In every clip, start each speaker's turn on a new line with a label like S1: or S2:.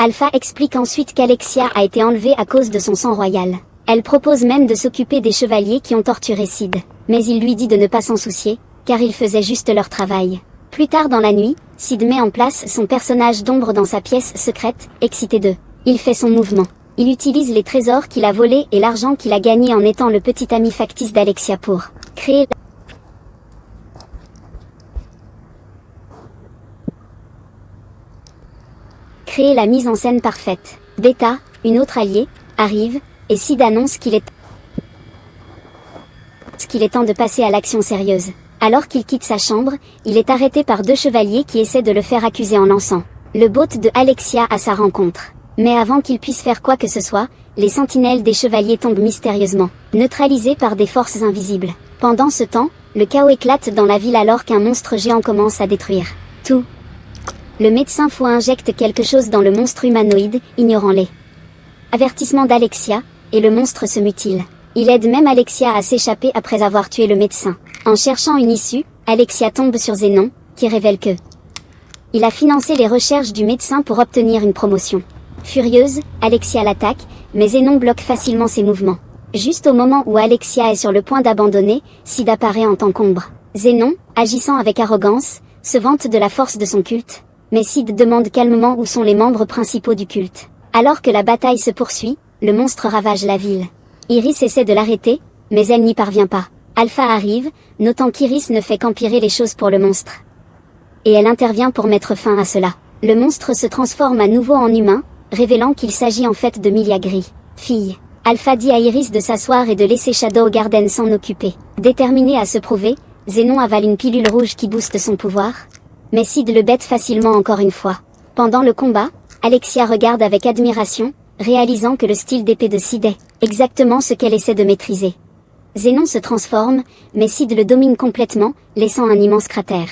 S1: Alpha explique ensuite qu'Alexia a été enlevée à cause de son sang royal. Elle propose même de s'occuper des chevaliers qui ont torturé Sid. Mais il lui dit de ne pas s'en soucier, car ils faisaient juste leur travail. Plus tard dans la nuit, Sid met en place son personnage d'ombre dans sa pièce secrète, excité d'eux. Il fait son mouvement. Il utilise les trésors qu'il a volés et l'argent qu'il a gagné en étant le petit ami factice d'Alexia pour créer la mise en scène parfaite. Beta, une autre alliée, arrive, et Sid annonce qu'il est temps de passer à l'action sérieuse. Alors qu'il quitte sa chambre, il est arrêté par 2 chevaliers qui essaient de le faire accuser en lançant le bot de Alexia à sa rencontre. Mais avant qu'il puisse faire quoi que ce soit, les sentinelles des chevaliers tombent mystérieusement, neutralisées par des forces invisibles. Pendant ce temps, le chaos éclate dans la ville alors qu'un monstre géant commence à détruire tout. Le médecin fou injecte quelque chose dans le monstre humanoïde, ignorant les avertissements d'Alexia, et le monstre se mutile. Il aide même Alexia à s'échapper après avoir tué le médecin. En cherchant une issue, Alexia tombe sur Zénon, qui révèle que il a financé les recherches du médecin pour obtenir une promotion. Furieuse, Alexia l'attaque, mais Zénon bloque facilement ses mouvements. Juste au moment où Alexia est sur le point d'abandonner, Sid apparaît en tant qu'ombre. Zénon, agissant avec arrogance, se vante de la force de son culte. Mais Sid demande calmement où sont les membres principaux du culte. Alors que la bataille se poursuit, le monstre ravage la ville. Iris essaie de l'arrêter, mais elle n'y parvient pas. Alpha arrive, notant qu'Iris ne fait qu'empirer les choses pour le monstre. Et elle intervient pour mettre fin à cela. Le monstre se transforme à nouveau en humain, révélant qu'il s'agit en fait de Milia Gris. Fille. Alpha dit à Iris de s'asseoir et de laisser Shadow Garden s'en occuper. Déterminé à se prouver, Zénon avale une pilule rouge qui booste son pouvoir. Mais Sid le bête facilement encore une fois. Pendant le combat, Alexia regarde avec admiration, réalisant que le style d'épée de Sid est exactement ce qu'elle essaie de maîtriser. Zénon se transforme, mais Sid le domine complètement, laissant un immense cratère.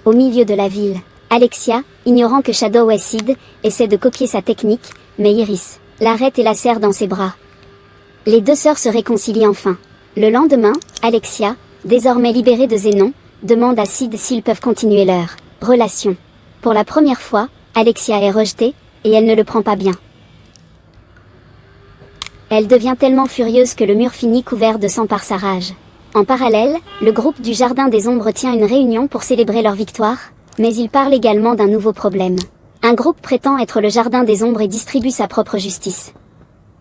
S1: Au milieu de la ville, Alexia, ignorant que Shadow et Sid, essaie de copier sa technique, mais Iris l'arrête et la serre dans ses bras. Les 2 sœurs se réconcilient enfin. Le lendemain, Alexia, désormais libérée de Zénon, demande à Sid s'ils peuvent continuer leur relation. Pour la première fois, Alexia est rejetée, et elle ne le prend pas bien. Elle devient tellement furieuse que le mur finit couvert de sang par sa rage. En parallèle, le groupe du Jardin des Ombres tient une réunion pour célébrer leur victoire, mais il parle également d'un nouveau problème. Un groupe prétend être le Jardin des Ombres et distribue sa propre justice.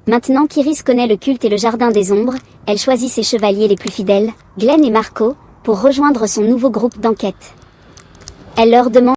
S1: Maintenant qu'Iris connaît le culte et le Jardin des Ombres, elle choisit ses chevaliers les plus fidèles, Glenn et Marco, pour rejoindre son nouveau groupe d'enquête. Elle leur demande